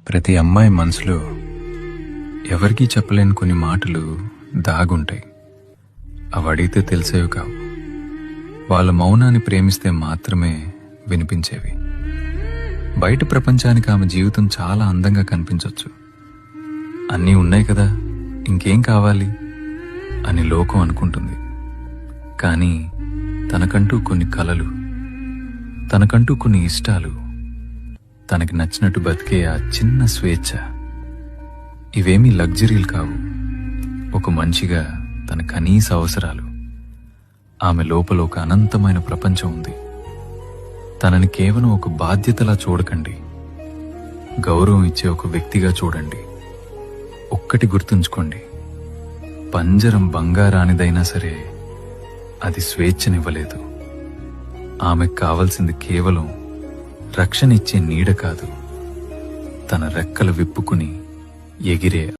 ప్రతి అమ్మాయి మనసులో ఎవరికీ చెప్పలేని కొన్ని మాటలు దాగుంటాయి. అవి అడిగితే తెలిసేవి కావు. వాళ్ళ మౌనాన్ని ప్రేమిస్తే మాత్రమే వినిపించేవి. బయట ప్రపంచానికి ఆమె జీవితం చాలా అందంగా కనిపించొచ్చు. అన్నీ ఉన్నాయి కదా, ఇంకేం కావాలి అని లోకం అనుకుంటుంది. కానీ తనకంటూ కొన్ని కలలు, తనకంటూ కొన్ని ఇష్టాలు, తనకి నచ్చినట్టు బతికే ఆ చిన్న స్వేచ్ఛ, ఇవేమీ లగ్జరీలు కావు. ఒక మనిషిగా తన కనీస అవసరాలు. ఆమె లోపల ఒక అనంతమైన ప్రపంచం ఉంది. తనని కేవలం ఒక బాధ్యతలా చూడకండి, గౌరవం ఇచ్చే ఒక వ్యక్తిగా చూడండి. ఒక్కటి గుర్తుంచుకోండి, పంజరం బంగారానిదైనా సరే అది స్వేచ్ఛనివ్వలేదు. ఆమెకు కావలసింది కేవలం రక్షణ ఇచ్చే నీడ కాదు, తన రెక్కలు విప్పుకుని ఎగిరే